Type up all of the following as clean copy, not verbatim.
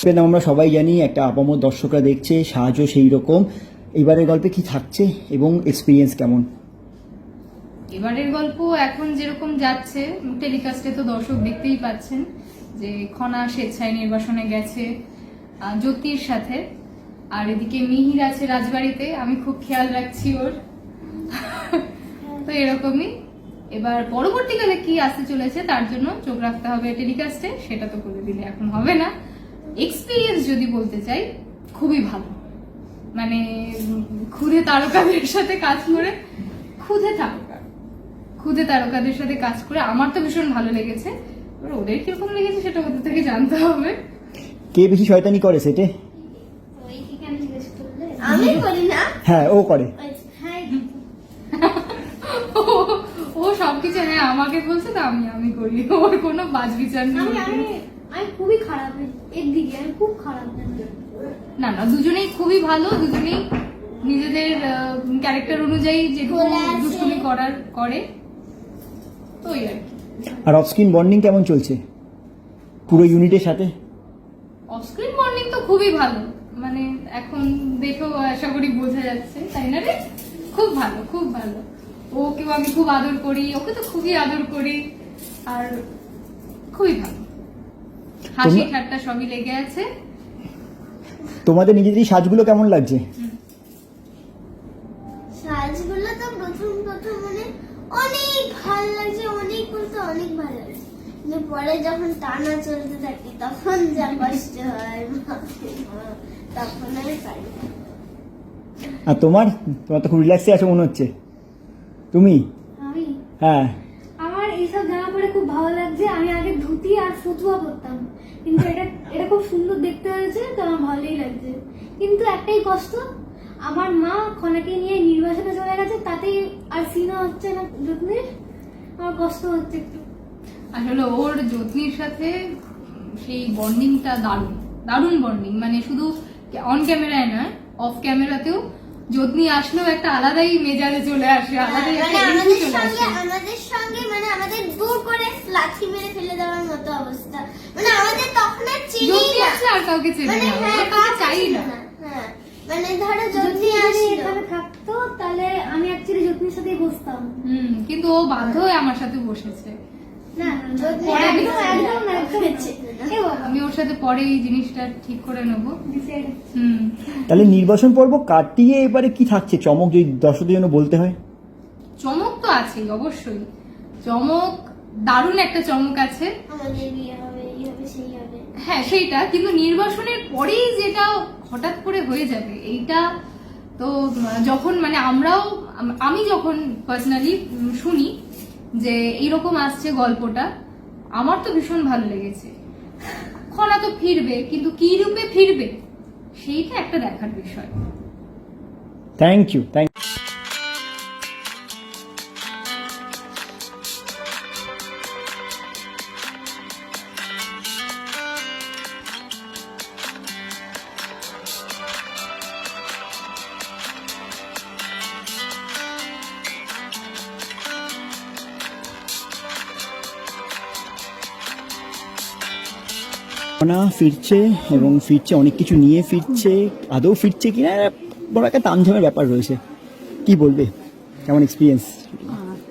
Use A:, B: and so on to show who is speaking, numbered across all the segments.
A: আমরা সবাই জানি একটা আপামর দর্শকরা দেখছে, সাহায্য সেই রকম। এবারের গল্পে কি থাকছে এবং এক্সপিরিয়েন্স কেমন?
B: এবারের গল্প এখন যেরকম যাচ্ছে টেলিকাস্টে তো দর্শক দেখতেই পাচ্ছেন যে খনা স্বেচ্ছায় নির্বাসনে গেছে জ্যোতির সাথে, আর এদিকে মিহির আছে রাজবাড়িতে, আমি খুব খেয়াল রাখছি ওর। তো এরকমই এবার পরবর্তীকালে কি আসতে চলেছে তার জন্য চোখ রাখতে হবে টেলিকাস্টে, সেটা তো করে দিলে এখন হবে না। এক্সপিরিয়েন্স যদি বলতে চাই, খুবই ভালো, মানে খুদে তারকাদের সাথে কাজ করে, খুদে তারকাদের সাথে কাজ করে আমার তো ভীষণ ভালো লেগেছে। এবার ওদের কিরকম লেগেছে সেটা ওদের থেকে জানতে হবে।
A: কে বেশি শয়তানি করে সেটে?
C: আমি করি না।
A: হ্যাঁ, ও করে।
B: ও সবকিছু হ্যাঁ আমাকে বলছে তো আমি করি, ওর কোনো বাজ বিচার নেই।
C: আমি খুবই খারাপ একদিকে, আমি খুব খারাপ।
B: না না, দুজনেই খুবই ভালো, দুজনেই নিজেদের ক্যারেক্টার অনুযায়ী যেগুলো দুষ্টুমি করার করে, তো ওই আর কি।
A: আর অফ স্ক্রিন বন্ডিং কেমন চলছে পুরো ইউনিটের সাথে?
B: অফ স্ক্রিন বন্ডিং তো খুবই ভালো, মানে এখন দেখেও আশা করি বোঝা যাচ্ছে, তাই না রে? খুব ভালো, খুব ভালো। ওকেও আমি খুব আদর করি, ওকে তো খুবই আদর করি, আর খুবই ভালো, হাসি ঠাট্টা সবই লেগে আছে।
A: তোমাদের নিজেদের সাজগুলো কেমন লাগছে?
C: সাজগুলো তো প্রথম মানে অনেক ভালো লাগছে, অনেক বলতে অনেক ভালো লাগছে, কিন্তু পরে যখন টানা চলতে থাকে তখন যা কষ্ট হয় তখন আমি পারি না।
A: আর তোমার তো খুব রিল্যাক্সে আছো মনে হচ্ছে। তুমি?
C: আমি
A: হ্যাঁ,
C: আমার এইসব জামা পরে খুব ভালো লাগছে। আমি আগে ধুতি আর ফতুয়া পরতাম, কিন্তু এটা খুব সুন্দর দেখতে হয়েছে, তো আমার ভালোই লাগছে। কিন্তু একটাই কষ্ট, আমার মা খনাকে নিয়ে নির্বাসনে চলে গেছে, তাতেই আর সিনা হচ্ছে না যত্নের, আমার কষ্ট হচ্ছে একটু।
B: আসলে ওর যত্নির সাথে সেই বন্ডিংটা দারুণ দারুণ বন্ডিং, মানে শুধু অন ক্যামেরায় নয়, অফ ক্যামেরাতেও যত্নি আসলেও একটা আলাদাই মেজাজে চলে আসে, আলাদাই একটা এনার্জি চলে আসে।
C: আমাদের সঙ্গে মানে আমাদের দূর করে লাঠি মেরে ফেলে দেওয়ার মতো অবস্থা, মানে আমাদের তখন আর চিনি না,
B: আর কাউকে চেনে না, কাউকে চাই না।
C: হ্যাঁ, মানে ধরো যদি এখানে থাকতো তাহলে আমি অ্যাকচুয়ালি যত্নির সাথেই বসতাম।
B: কিন্তু ও বাধ্য হয়ে আমার সাথে বসেছে। আমি ওর সাথে পরে এই জিনিসটা ঠিক করে নেবো।
A: তাহলে নির্বাচন পর্ব কাটিয়ে এবারে কি থাকছে চমক, যদি দর্শকদের জন্য বলতে হয়?
B: চমক তো আছেই, অবশ্যই চমক, দারুণ একটা চমক আছে।
C: আমাদের বিয়ে হবে, এই হবে, সেই হবে,
B: হ্যাঁ সেইটা, কিন্তু নির্বাসনের পরেই যেটা হঠাৎ করে হয়ে যাবে এইটা তো, যখন মানে আমি যখন পার্সোনালি শুনি যে এইরকম আসছে গল্পটা, আমার তো ভীষণ ভালো লেগেছে। খনা তো ফিরবে, কিন্তু কি রূপে ফিরবে সেইটা একটা দেখার বিষয়।
A: Thank you. খনা ফিরছে এবং ফিরছে অনেক কিছু নিয়ে ফিরছে, আদৌ ফিরছে কিনা বড় একটা তামঝামের ব্যাপার রয়েছে। কি বলবে, কেমন এক্সপিরিয়েন্স?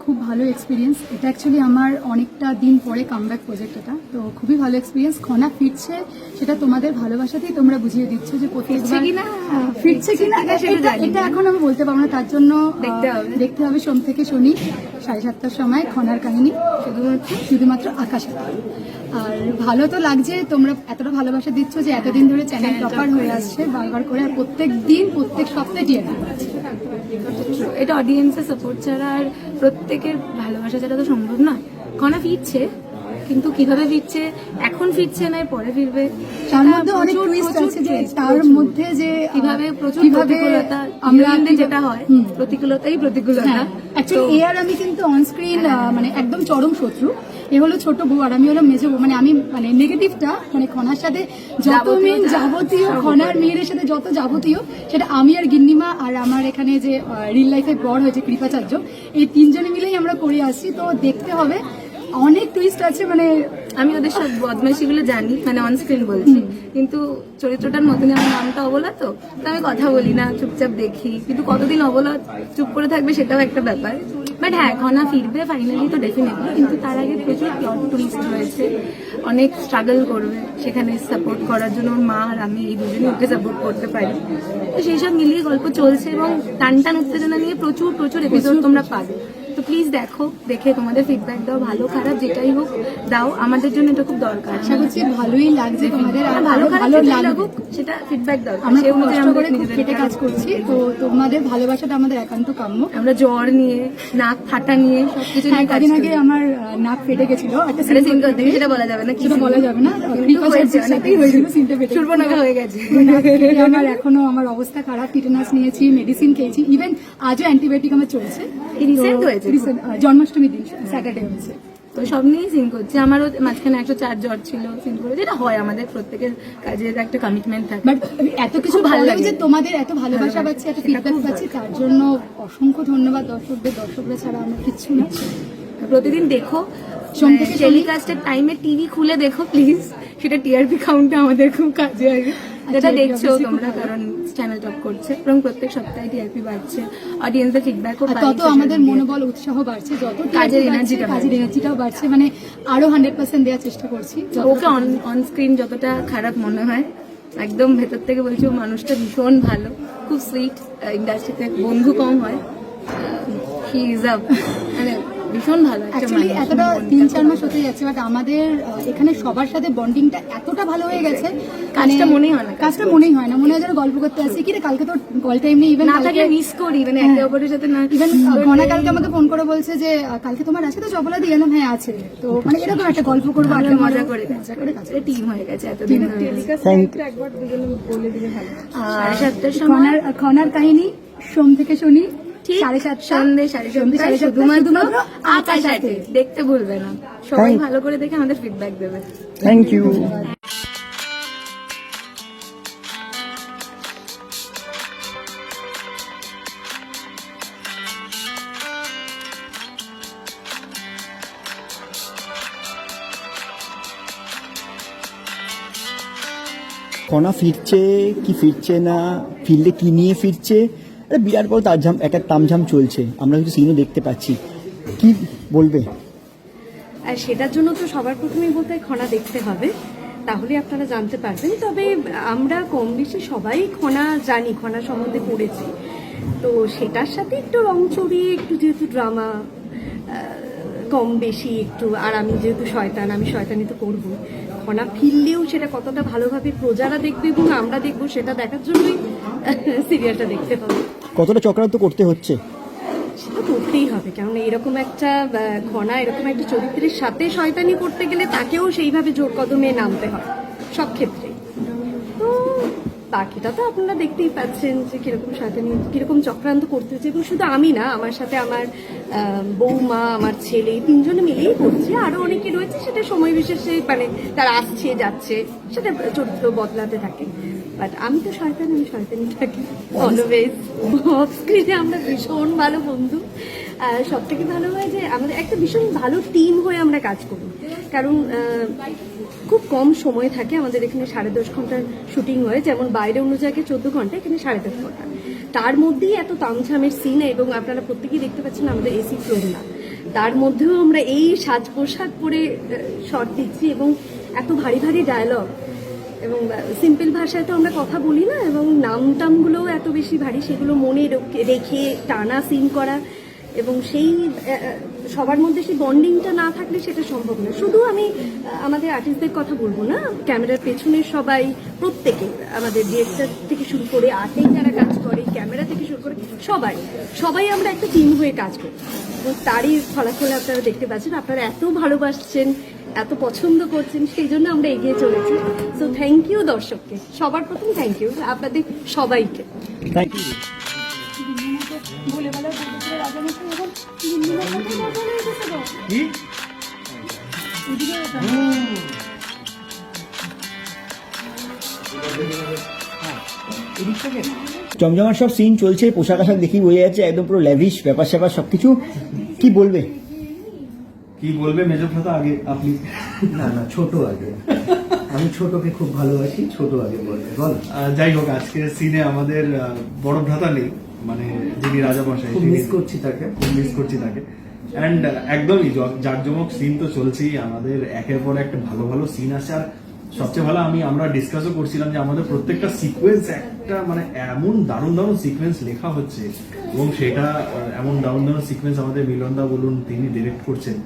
D: খুব ভালো এক্সপিরিয়েন্স, এটা অ্যাকচুয়ালি আমার অনেকটা দিন পরে কামব্যাক প্রজেক্ট, এটা তো খুবই ভালো এক্সপিরিয়েন্স। খনা ফিরছে সেটা তোমাদের ভালোবাসাতেই তোমরা বুঝিয়ে দিচ্ছ যে প্রত্যেকবার ফিরছে কিনা এটা এখন আমি বলতে পারবো না, তার জন্য দেখতে হবে সোম থেকে শনি 7:30টার সময় খনার কাহিনী, শুধুমাত্র আকাশে। আর ভালো তো লাগছে, তোমরা এতটা ভালোবাসা দিচ্ছ যে এতদিন ধরে চ্যানেল টপার হয়ে আসছে বারবার করে, আর প্রত্যেক দিন প্রত্যেক সপ্তাহে টিআরপি পাচ্ছে।
E: এটা অডিয়েন্সের সাপোর্ট ছাড়া আর প্রত্যেকের ভালোবাসা ছাড়া তো সম্ভব না। খনা ফিরছে, কিন্তু কিভাবে ফিরছে, এখন ফিরছে না পরে ফিরবে,
D: তার মধ্যে অনেক টুইস্ট আছে, যে তার মধ্যে যে
E: কিভাবে প্রচুর প্রতিকূলতা, আমরা যেটা হয় প্রতিকূলতাই প্রতিকূলতা।
D: অ্যাকচুয়ালি এ আর আমি কিন্তু অনস্ক্রিন মানে একদম চরম শত্রু। এ হলো ছোট বউ আর আমি হলো মেজো বউ, মানে আমি মানে নেগেটিভটা, মানে খনার সাথে যত মেন যাবতীয়, খনার মেয়েদের সাথে যত যাবতীয়, সেটা আমি আর গিন্নিমা আর আমার এখানে যে রিল লাইফে বড় হয়েছে কৃপাচার্য, এই তিনজনে মিলেই আমরা করে আসছি। তো দেখতে হবে, অনেক টুইস্ট আছে, মানে
E: আমি ওদের সব বদমাইশিগুলো জানি, মানে অন স্ক্রিন বলছি, কিন্তু চরিত্রটার মতনই আমার নামটা অবলা, তো আমি কথা বলি না, চুপচাপ দেখি। কিন্তু কতদিন অবলা চুপ করে থাকবে সেটাও একটা ব্যাপার। বাট হ্যাঁ, খনা ফিরবে ফাইনালি তো ডেফিনেটলি, কিন্তু তার আগে প্রচুর প্লট টুইস্ট রয়েছে, অনেক স্ট্রাগল করবে সেখানে সাপোর্ট করার জন্য। ওর মা আর আমি এই দুজনে ওকে সাপোর্ট করতে পারি, তো সেই সব মিলিয়ে গল্প চলছে এবং টান টান উত্তেজনা নিয়ে প্রচুর প্রচুর এপিসোড তোমরা পাবে। তো প্লিজ দেখো, দেখে তোমাদের ফিডব্যাক দাও, ভালো খারাপ যেটাই হোক দাও, আমাদের জন্য এটা খুব দরকার।
D: আশা করছি ভালোই লাগছে তোমাদের, আর
E: ভালো খারাপ
D: ভালো
E: যেটাই
D: লাগবে।
E: লাগুক সেটা ফিডব্যাক দাও।
D: আমরা খুব কষ্ট করে খুব কেটে কাজ করছি, তো তোমাদের ভালোবাসাটা আমাদের একান্ত কাম্য।
E: আমরা জ্বর নিয়ে, নাক ফাটা নিয়ে, সবকিছু নিয়ে কাজ
D: কদিন
E: করি।
D: আগে আমার নাক ফেটে গেছিল, একটা
E: সেটা সিন করতে গিয়ে সেটা বলা যাবে না,
D: সেটা বলা যাবে না,
E: কিন্তু হয়েছে,
D: সাথেই হয়েছিল, সিনটা ফেটে
E: সুর্বনাখা হয়ে গেছে।
D: নাক ফেটে আমার এখনো আমার অবস্থা খারাপ, টিটেনাস নিয়েছি, মেডিসিন খেয়েছি, ইভেন আজও অ্যান্টিবায়োটিক আমার চলছে।
E: Recent হয়েছে?
D: জন্মাষ্টমীর দিন স্যাটারডে হয়েছে।
E: তো সব নিয়েই সিন করছি। আমারও মাঝখানে 104 জ্বর ছিল, সিন করে, যেটা হয় আমাদের প্রত্যেকের কাজের একটা কমিটমেন্ট থাকে।
D: বাট এত কিছু
E: খুব ভালো
D: ভালো
E: লাগে।
D: লাগে যে তোমাদের এত ভালোবাসা পাচ্ছি, এত ফিডব্যাক পাচ্ছি, তার জন্য অসংখ্য ধন্যবাদ দর্শকদের। দর্শকরা ছাড়া আমরা কিচ্ছু না।
E: প্রতিদিন দেখো,
D: সোম থেকে শনি।
E: টেলিকাস্টের টাইমে টিভি খুলে দেখো প্লিজ, সেটা টিআরপি কাউন্টে আমাদের খুব কাজে আসবে। যেটা
D: TRP
E: দেখছো
D: obviously
E: তোমরা, কারণ চ্যানেল টপ করছে এবং প্রত্যেক সপ্তাহে টিআরপি বাড়ছে, অডিয়েন্সের ফিডব্যাকও
D: আর তত আমাদের মনোবল উৎসাহ বাড়ছে, যত
E: কাজের
D: TRP
E: এনার্জিটা
D: বাড়ছে, কাজের এনার্জিটাও বাড়ছে, মানে আরো 100% দেওয়ার চেষ্টা করছি।
E: ওকে অন স্ক্রিন যতটা খারাপ মনে হয়, একদম ভেতর থেকে বলছি ও মানুষটা ভীষণ ভালো, খুব সুইট, ইন্ডাস্ট্রিতে বন্ধু কম হয়, হি ইজ আ মানে ভীষণ ভালো একটা
D: অ্যাকচুয়ালি
E: মানুষ।
D: এতটা 3-4 মাস হতে যাচ্ছে, বাট আমাদের এখানে সবার সাথে বন্ডিংটা এতটা ভালো হয়ে গেছে,
E: কাজটা মনেই হয় না,
D: কাজটা মনেই হয় না, মনে হয় যেন গল্প করতে আসছি। কি রে, কালকে তো কল টাইম নেই, ইভেন
E: না থাকলে মিস করি, মানে একে অপরের সাথে না।
D: ইভেন ঘনা কালকে আমাকে ফোন করে বলছে যে কালকে তোমার আছে তো চপলা দিয়ে এলাম, হ্যাঁ আছে। তো মানে এরকম একটা গল্প করবো, আড্ডা
E: মজা
D: মারবো,
E: করে
D: মজা করে কাজ
E: টিম হয়ে গেছে এতদিন ধরে।
A: থ্যাংক
E: 7:30টার সময়
D: খনার কাহিনী সোম থেকে শনি
E: ঠিক
D: 7:30
E: সন্ধ্যে 7:30 শুধুমাত্র আকাশ আটে, দেখতে ভুলবে না। সবাই ভালো করে দেখে আমাদের ফিডব্যাক দেবে।
A: Thank you. কণা ফিরছে কি ফিরছে না, ফিরলে কি নিয়ে ফিরছে, একটা বিরাট বড় তামঝাম, একটা তামঝাম চলছে, আমরা কিছু সিনও দেখতে পাচ্ছি, কি বলবে?
F: আর সেটার জন্য তো সবার প্রথমেই বলতে হয় খনা দেখতে হবে, তাহলে আপনারা জানতে পারবেন। তবে আমরা কম বেশি সবাই খনা জানি, খনা সম্বন্ধে পড়েছি, তো সেটার সাথে একটু রং চড়িয়ে, একটু যেহেতু ড্রামা কম বেশি একটু, আর আমি যেহেতু শয়তান, আমি শয়তানি তো করবো। খনা ফিরলেও সেটা কতটা ভালোভাবে প্রজারা দেখবে এবং আমরা দেখবো, সেটা দেখার জন্যই সিরিয়ালটা দেখতে হবে।
A: কতটা চক্রান্ত করতে হচ্ছে?
F: সেটা করতেই হবে, কেননা এরকম একটা ঘনা, এরকম একটা চরিত্রের সাথে শয়তানি করতে গেলে তাকেও সেইভাবে জোর কদমে নামতে হয় সব ক্ষেত্রে। তো বাকিটা তো আপনারা দেখতেই পাচ্ছেন যে কিরকম শয়তানি, কিরকম চক্রান্ত করতে হচ্ছে। এবং শুধু আমি না, আমার সাথে আমার বৌমা, আমার ছেলে, 3জনে মিলেই করছে, আরো অনেকে রয়েছে, সেটা সময় বিশেষে মানে তারা আসছে যাচ্ছে, সেটা চরিত্র বদলাতে থাকে। বাট আমি তো শয়তান, আমি শয়তানি থাকি অলওয়েজ। অফ স্ক্রিনে আমরা ভীষণ ভালো বন্ধু, সব থেকে ভালো হয় যে আমাদের একটা ভীষণ ভালো টিম হয়ে আমরা কাজ করি, কারণ খুব কম সময় থাকে আমাদের এখানে। 10.5 ঘন্টার শুটিং হয়, যেমন বাইরে অন্য জায়গায় 14 ঘন্টা, এখানে 10.5 ঘন্টা। তার মধ্যেই এত তামঝামের সিন, এবং আপনারা প্রত্যেকেই দেখতে পাচ্ছেন আমাদের এসি ফ্লোর না, তার মধ্যেও আমরা এই সাজ পোশাক পরে শট দিচ্ছি, এবং এত ভারী ভারী ডায়লগ, এবং সিম্পল ভাষায় তো আমরা কথা বলি না, এবং নাম টামগুলোও এত বেশি ভারী, সেগুলো মনে রেখে টানা সিন করা, এবং সেই সবার মধ্যে সেই বন্ডিংটা না থাকলে সেটা সম্ভব না। শুধু আমি আমাদের আর্টিস্টদের কথা বলবো না, ক্যামেরার পেছনে সবাই, প্রত্যেকে, আমাদের ডিরেক্টর থেকে শুরু করে আর্টেই যারা কাজ করে, ক্যামেরা থেকে শুরু করে সবাই আমরা একটা টিম হয়ে কাজ করি, এবং তারই ফলাফল আপনারা দেখতে পাচ্ছেন। আপনারা এত ভালোবাসছেন, এত পছন্দ করছেন, সেই জন্য আমরা এগিয়ে চলেছি। সো থ্যাংক ইউ দর্শককে, সবার প্রথম থ্যাংক ইউ আপনাদের সবাইকে।
A: Thank you. জমজমার সব সিন চলছে, পোশাক আশাক দেখি বোঝা যাচ্ছে একদম পুরো ল্যাভিশ ব্যাপার স্যাপার সবকিছু, কি বলবে?
G: কি বলবে মেজো ভ্রাতা আগে আপনি?
H: না না, ছোট আগে। আমি ছোটকে খুব ভালোবাসি, ছোট আগে বলবে বল।
G: যাই হোক, আজকে সিনে আমাদের বড় ভ্রাতা নেই, মানে যিনি রাজা মশাই,
H: খুব মিস করছি তাকে।
G: অ্যান্ড একদমই জাঁকজমক সিন তো চলছেই আমাদের, একের পর একটা ভালো ভালো সিন আছে। আর সবচেয়ে ভালো আমরা ডিসকাসও করছিলাম যে আমাদের প্রত্যেকটা সিকোয়েন্স একটা মানে এমন দারুণ দারুণ সিকোয়েন্স লেখা হচ্ছে, এবং সেটা এমন দারুণ দারুণ সিকোয়েন্স আমাদের মিলনদা বলুন, তিনি ডিরেক্ট করছেন।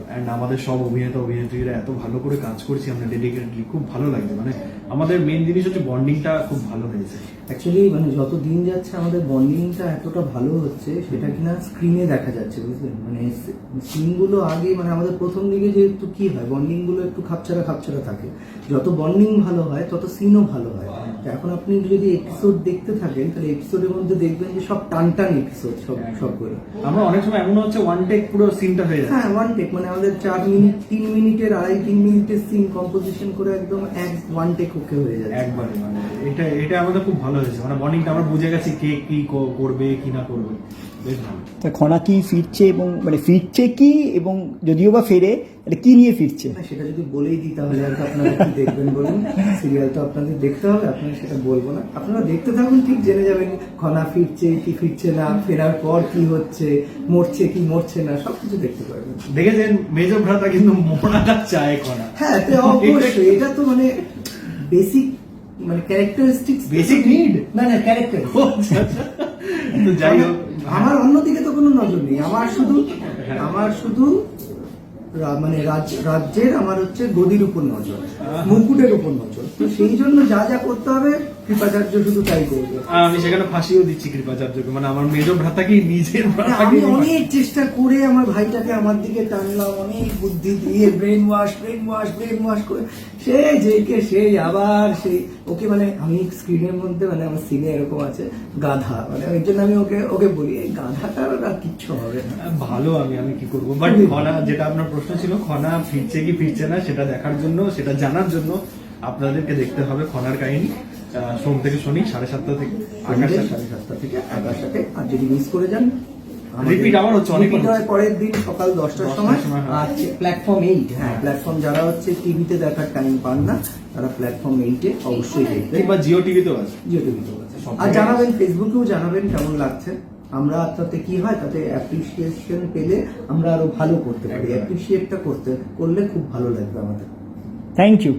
G: অ্যান্ড আমাদের সব অভিনেতা অভিনেত্রীরা এত ভালো করে কাজ করছি আমরা ডেডিকেটলি, খুব ভালো লাগছে। মানে আমাদের মেন জিনিস হচ্ছে বন্ডিংটা খুব ভালো হয়েছে।
H: অ্যাকচুয়ালি মানে যত দিন যাচ্ছে আমাদের বন্ডিংটা এতটা ভালো হচ্ছে সেটা কিনা স্ক্রিনে দেখা যাচ্ছে, বুঝলেন? মানে সিনগুলো আগে মানে আমাদের প্রথম দিকে যে একটু কি হয়, বন্ডিং গুলো একটু খাপছাড়া খাপছাড়া থাকে। যত বন্ডিং ভালো হয় তত সিনও ভালো হয়। তো এখন আপনি যদি এপিসোড দেখতে থাকেন তাহলে এপিসোডের মধ্যে দেখবেন যে সব টান টান এপিসোড, সবগুলো।
G: আমরা অনেক সময় এমন হচ্ছে ওয়ান টেক পুরো সিনটা হয়ে যাচ্ছে।
H: হ্যাঁ, ওয়ান টেক, মানে আমাদের 4 মিনিট 3 মিনিটের 3.5 মিনিটের সিন কম্পোজিশন করে একদম ওয়ান টেক ওকে হয়ে যাচ্ছে
G: একবারে। মানে এটা আমাদের খুব ভালো হয়েছে, মানে বন্ডিংটা আমরা বুঝে গেছি কে কি করবে কি না করবে, বেশ ভালো।
A: তা খনা কি ফিরছে, এবং মানে ফিরছে কি, এবং যদিও বা ফেরে তাহলে কি নিয়ে ফিরছে?
H: না, সেটা যদি বলেই দিই তাহলে আর আপনারা কি দেখবেন বলুন? সিরিয়াল তো আপনাদের দেখতে হবে, আপনারা সেটা বলবো না। আপনারা দেখতে থাকুন, ঠিক জেনে যাবেন খনা ফিরছে কি ফিরছে না, ফেরার পর কি হচ্ছে, মরছে কি মরছে না, সবকিছু দেখতে পারবেন।
G: দেখেছেন মেজো ভ্রাতা কিন্তু মোড়াটা চায় খনা।
H: হ্যাঁ, তো অবশ্যই এটা তো মানে বেসিক মানে ক্যারেক্টারিস্টিক্স,
G: বেসিক নিড।
H: না না, ক্যারেক্টার।
G: তো যাই হোক,
H: আমার অন্যদিকে তো কোনো নজর নেই, আমার শুধু মানে রাজ্যের আমার হচ্ছে গদির উপর নজর, মুকুটের উপর নজর। তো সেই জন্য যা যা করতে হবে কৃপাচার্য শুধু তাই করবে।
G: আমি সেখানে ফাঁসিও দিচ্ছি কৃপাচার্যকে, মানে আমার মেজো ভ্রাতাকে নিজের ভ্রাতাকে।
H: আমি অনেক চেষ্টা করে আমার ভাইটাকে আমার দিকে টানলাম, অনেক বুদ্ধি দিয়ে ব্রেন ওয়াশ করে সে যেকে সেই আবার সেই ওকে, মানে আমি স্ক্রিনের মধ্যে মানে আমার সিনে এরকম আছে গাধা, মানে ওই জন্য আমি ওকে বলি এই গাধাটার আর কিচ্ছু হবে না।
G: ভালো, আমি কি করবো। বাট খনা, যেটা আপনার প্রশ্ন ছিল, খনা ফিরছে কি ফিরছে না সেটা দেখার জন্য, সেটা জানার জন্য আপনাদেরকে দেখতে হবে খনার কাহিনী। সোম থেকে শনি 7:30 থেকে,
H: আকাশ 7:30 থেকে আকাশাতে। আর যদি মিস করে যান,
G: রিপিট আবার হচ্ছে, অনেক
H: রিপিট হয় পরের দিন সকাল 10টার সময়।
G: হ্যাঁ।
H: আর প্ল্যাটফর্ম 8, হ্যাঁ প্ল্যাটফর্ম যারা হচ্ছে টিভিতে দেখার টাইম পান না তারা প্ল্যাটফর্ম 8-এ অবশ্যই দেখবেন,
G: কিংবা জিও টিভিতেও আছে।
H: জিও টিভিতেও আছে। আর জানাবেন, ফেসবুকেও জানাবেন কেমন লাগছে। আমরা তাতে কি হয়, তাতে অ্যাপ্রিসিয়েশন পেলে আমরা আরো ভালো করতে পারি। অ্যাপ্রিসিয়েটটা করলে খুব ভালো লাগবে আমাদের।
A: Thank you.